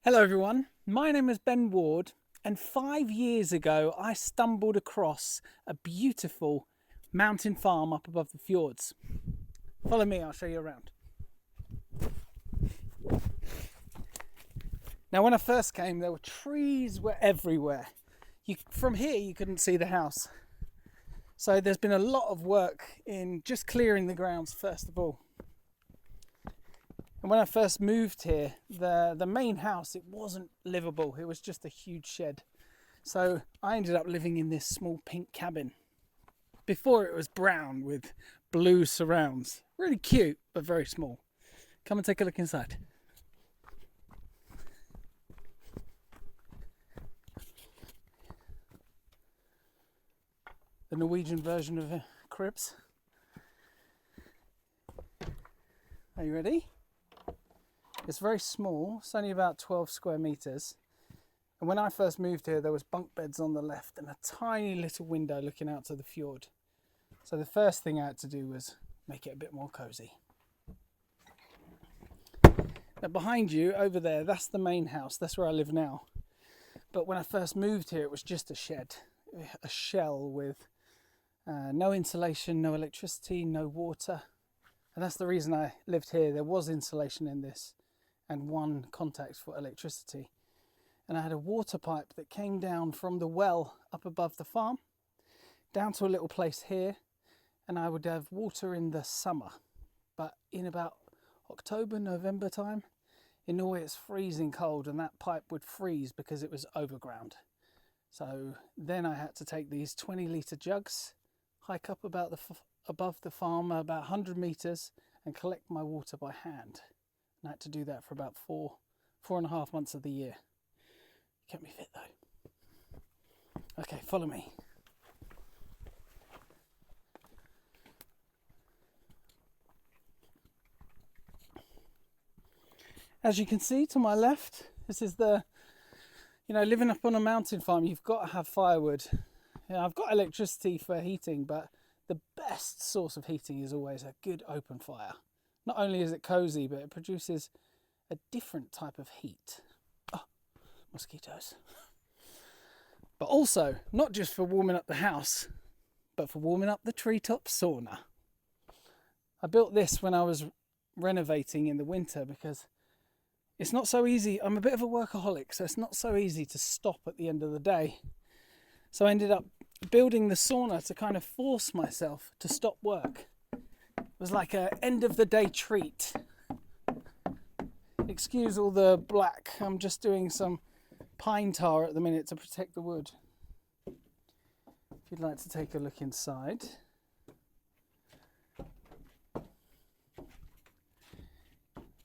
Hello everyone, my name is Ben Ward, and 5 years ago I stumbled across a beautiful mountain farm up above the fjords. Follow me, I'll show you around. Now when I first came there were trees everywhere. From here you couldn't see the house. So there's been a lot of work in just clearing the grounds first of all. And when I first moved here, the main house, it wasn't livable. It was just a huge shed. So I ended up living in this small pink cabin. Before it was brown with blue surrounds. Really cute, but very small. Come and take a look inside. The Norwegian version of cribs. Are you ready? It's very small, it's only about 12 square meters. And when I first moved here, there was bunk beds on the left and a tiny little window looking out to the fjord. So the first thing I had to do was make it a bit more cozy. Now behind you, over there, that's the main house. That's where I live now. But when I first moved here, it was just a shed, a shell with no insulation, no electricity, no water. And that's the reason I lived here. There was insulation in this and one contact for electricity. And I had a water pipe that came down from the well up above the farm, down to a little place here, and I would have water in the summer. But in about October, November time, in Norway it's freezing cold and that pipe would freeze because it was overground. So then I had to take these 20-litre jugs, hike up above the farm about 100 metres and collect my water by hand. And I had to do that for about 4.5 months of the year. Kept me fit though. Okay, follow me. As you can see to my left, this is living up on a mountain farm, you've got to have firewood. I've got electricity for heating, but the best source of heating is always a good open fire. Not only is it cozy, but it produces a different type of heat. Oh, mosquitoes. But also, not just for warming up the house, but for warming up the treetop sauna. I built this when I was renovating in the winter because it's not so easy. I'm a bit of a workaholic, so it's not so easy to stop at the end of the day. So I ended up building the sauna to kind of force myself to stop work. It was like an end of the day treat. Excuse all the black, I'm just doing some pine tar at the minute to protect the wood. If you'd like to take a look inside.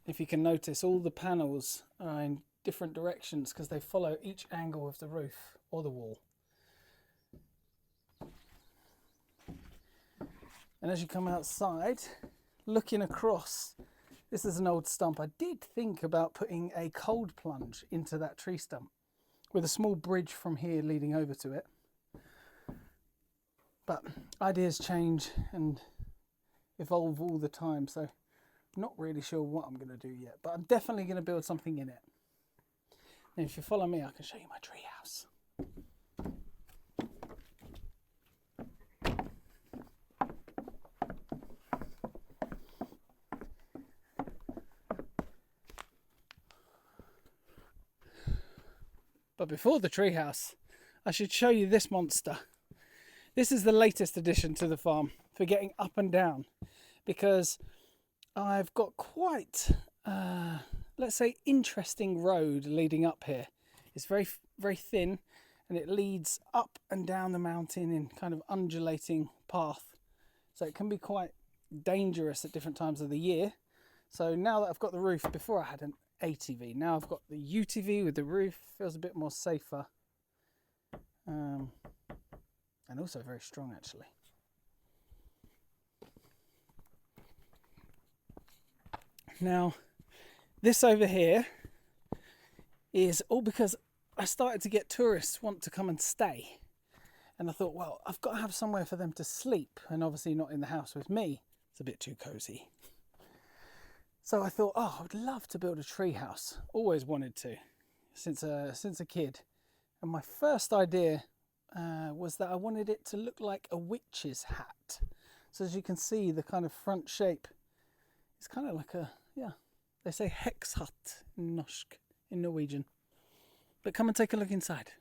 If you can notice, all the panels are in different directions because they follow each angle of the roof or the wall. And as you come outside, looking across, this is an old stump. I did think about putting a cold plunge into that tree stump with a small bridge from here leading over to it. But ideas change and evolve all the time, so I'm not really sure what I'm going to do yet, but I'm definitely going to build something in it. And if you follow me, I can show you my tree house. But before the treehouse, I should show you this monster. This is the latest addition to the farm for getting up and down, because I've got quite, let's say, interesting road leading up here. It's very, very thin, and it leads up and down the mountain in kind of undulating path. So it can be quite dangerous at different times of the year. So now that I've got the roof, before I had an ATV, now I've got the UTV with the roof, feels a bit more safer. And also very strong actually. Now, this over here is all because I started to get tourists want to come and stay. And I thought, well, I've got to have somewhere for them to sleep, and obviously not in the house with me. It's a bit too cozy. So I thought, oh, I would love to build a tree house. Always wanted to. since a kid. And my first idea was that I wanted it to look like a witch's hat. So as you can see, the kind of front shape is kind of like a, yeah, they say hexhatt in Norwegian. But come and take a look inside.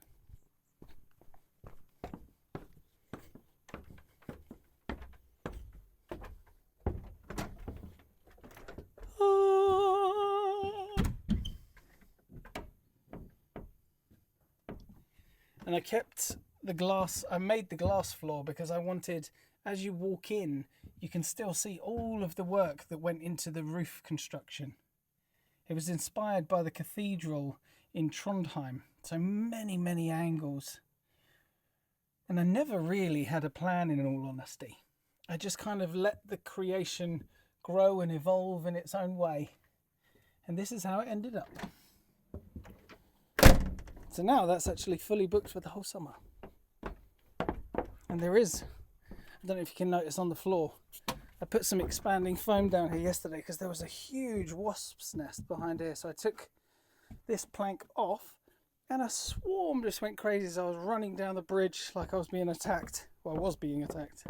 And I kept the glass, I made the glass floor because I wanted, as you walk in, you can still see all of the work that went into the roof construction. It was inspired by the cathedral in Trondheim, so many angles. And I never really had a plan, in all honesty. I just kind of let the creation grow and evolve in its own way. And this is how it ended up. So now that's actually fully booked for the whole summer. And there is, I don't know if you can notice on the floor, I put some expanding foam down here yesterday because there was a huge wasp's nest behind here. So I took this plank off and a swarm just went crazy as I was running down the bridge like I was being attacked. Well, I was being attacked.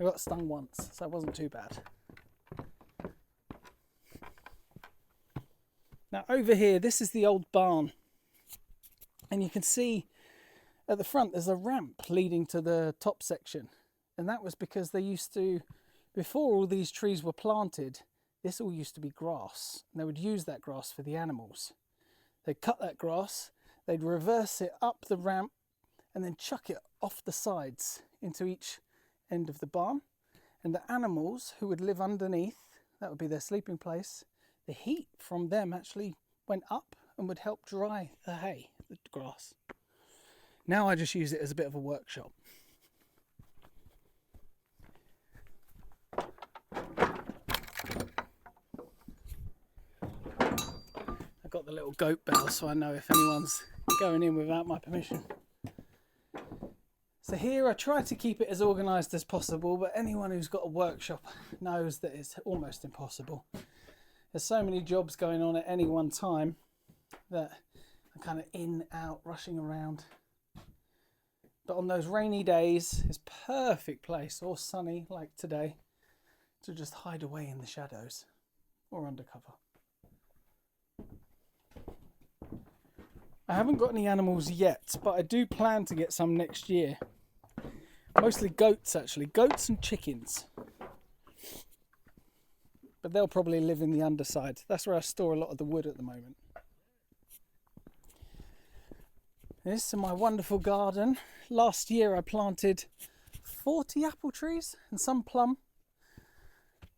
I got stung once, so it wasn't too bad. Now over here, this is the old barn. And you can see at the front there's a ramp leading to the top section. And that was because they used to, before all these trees were planted, this all used to be grass. And they would use that grass for the animals. They'd cut that grass, they'd reverse it up the ramp and then chuck it off the sides into each end of the barn. And the animals who would live underneath, that would be their sleeping place, the heat from them actually went up and would help dry the hay, the grass. Now I just use it as a bit of a workshop. I've got the little goat bell so I know if anyone's going in without my permission. So here I try to keep it as organised as possible, but anyone who's got a workshop knows that it's almost impossible. There's so many jobs going on at any one time that I'm kind of in, out, rushing around. But on those rainy days, it's a perfect place, or sunny like today, to just hide away in the shadows or undercover. I haven't got any animals yet, but I do plan to get some next year. Mostly goats, actually. Goats and chickens. But they'll probably live in the underside. That's where I store a lot of the wood at the moment. This is my wonderful garden. Last year I planted 40 apple trees and some plum.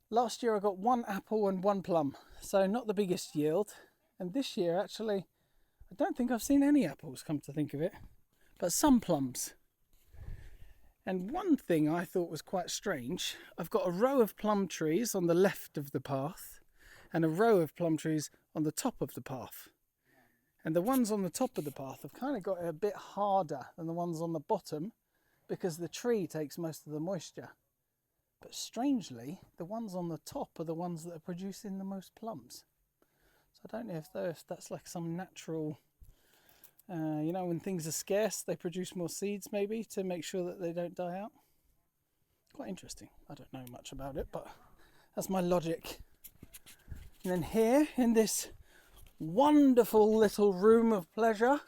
Last year I got 1 apple and 1 plum, so not the biggest yield. And this year actually, I don't think I've seen any apples, come to think of it, but some plums. And one thing I thought was quite strange, I've got a row of plum trees on the left of the path and a row of plum trees on the top of the path. And the ones on the top of the path have kind of got it a bit harder than the ones on the bottom because the tree takes most of the moisture. But strangely, the ones on the top are the ones that are producing the most plums. So I don't know if that's like some natural, you know, when things are scarce, they produce more seeds maybe to make sure that they don't die out. Quite interesting. I don't know much about it, but that's my logic. And then here in this wonderful little room of pleasure,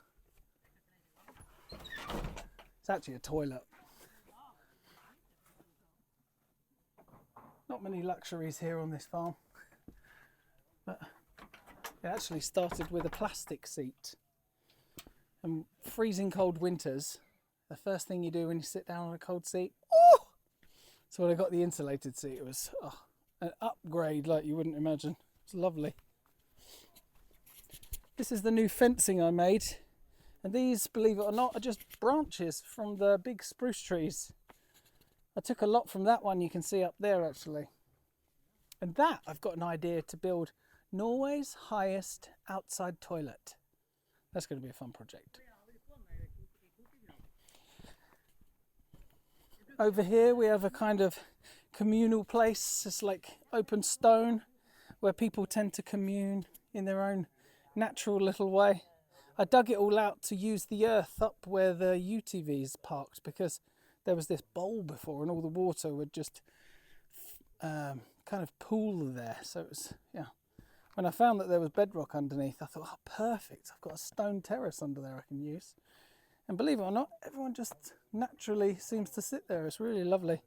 it's actually a toilet. Not many luxuries here on this farm, but it actually started with a plastic seat. And freezing cold winters, the first thing you do when you sit down on a cold seat, oh! So when I got the insulated seat, it was an upgrade like you wouldn't imagine. It's lovely. This is the new fencing I made, and these, believe it or not, are just branches from the big spruce trees. I took a lot from that one you can see up there actually. And that I've got an idea to build Norway's highest outside toilet. That's going to be a fun project. Over here we have a kind of communal place. It's like open stone where people tend to commune in their own natural little way. I dug it all out to use the earth up where the UTVs parked, because there was this bowl before and all the water would just kind of pool there. So it was, yeah. When I found that there was bedrock underneath, I thought, oh, perfect. I've got a stone terrace under there I can use. And believe it or not, everyone just naturally seems to sit there. It's really lovely.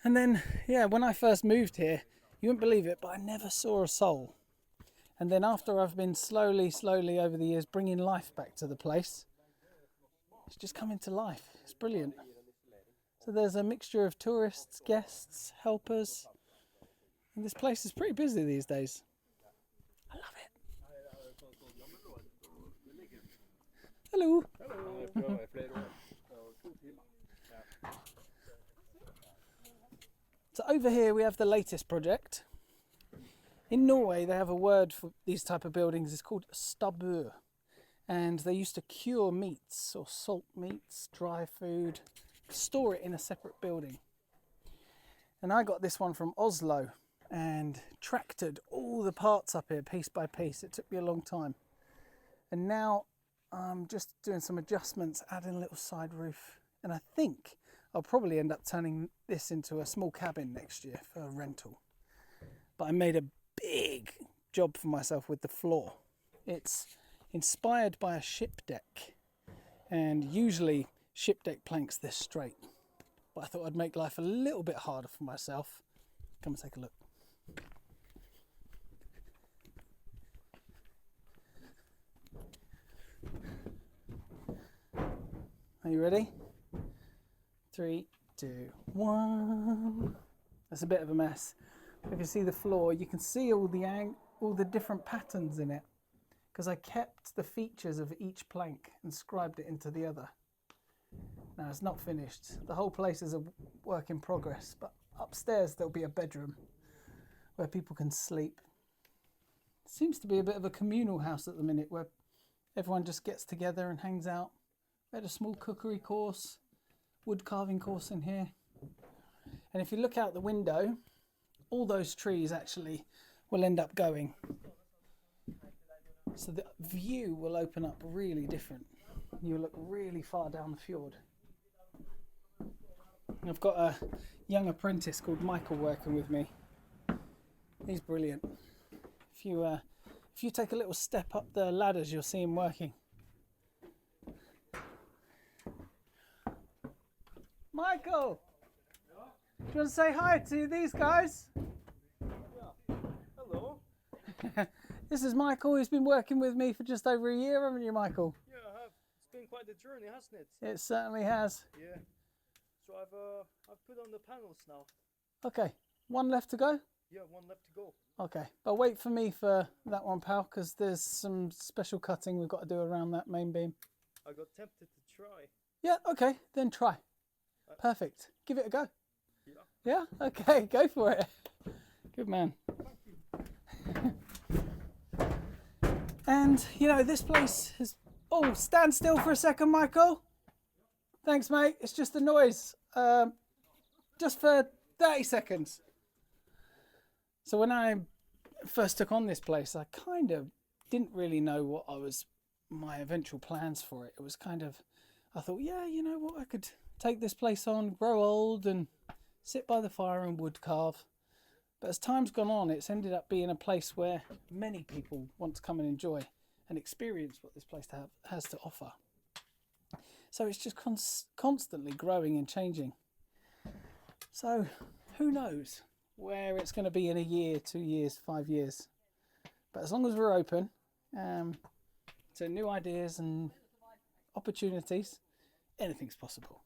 And then, yeah, when I first moved here, you wouldn't believe it, but I never saw a soul. And then after I've been slowly over the years bringing life back to the place, it's just come into life. It's brilliant. So there's a mixture of tourists, guests, helpers. And this place is pretty busy these days. I love it. Hello. So over here we have the latest project. In Norway they have a word for these type of buildings. It's called stabur. And they used to cure meats or salt meats, dry food, store it in a separate building. And I got this one from Oslo and tractored all the parts up here piece by piece. It took me a long time. And now I'm just doing some adjustments, adding a little side roof. And I think I'll probably end up turning this into a small cabin next year for rental. But I made a big job for myself with the floor. It's inspired by a ship deck. And usually ship deck planks this straight. But I thought I'd make life a little bit harder for myself. Come and take a look. Are you ready? 3, 2, 1. That's a bit of a mess. If you see the floor, you can see all the different patterns in it, because I kept the features of each plank and scribed it into the other. Now it's not finished. The whole place is a work in progress, but upstairs there'll be a bedroom where people can sleep. It seems to be a bit of a communal house at the minute, where everyone just gets together and hangs out. We had a small cookery course, wood carving course in here. And if you look out the window, all those trees actually will end up going. So the view will open up really different. You'll look really far down the fjord. I've got a young apprentice called Michael working with me. He's brilliant. If you take a little step up the ladders, you'll see him working. Michael! Do you want to say hi to these guys? Yeah. Hello. This is Michael. He's been working with me for just over a year, haven't you, Michael? Yeah, I have. It's been quite a journey, hasn't it? It certainly has. Yeah. So I've put on the panels now. Okay. One left to go? Yeah, one left to go. Okay. But wait for me for that one, pal, because there's some special cutting we've got to do around that main beam. I got tempted to try. Yeah, okay. Then try. Perfect. Give it a go. Yeah. Yeah? Okay, go for it. Good man. And, you know, this place is... Oh, stand still for a second, Michael. Thanks, mate. It's just the noise. Just for 30 seconds. So when I first took on this place, I kind of didn't really know what my eventual plans for it. It was kind of... I thought, yeah, you know what, I could take this place on, grow old and sit by the fire and wood carve. But as time's gone on, it's ended up being a place where many people want to come and enjoy and experience what this place has to offer. So it's just constantly growing and changing. So who knows where it's going to be in a year, 2 years, 5 years. But as long as we're open to new ideas and opportunities, anything's possible.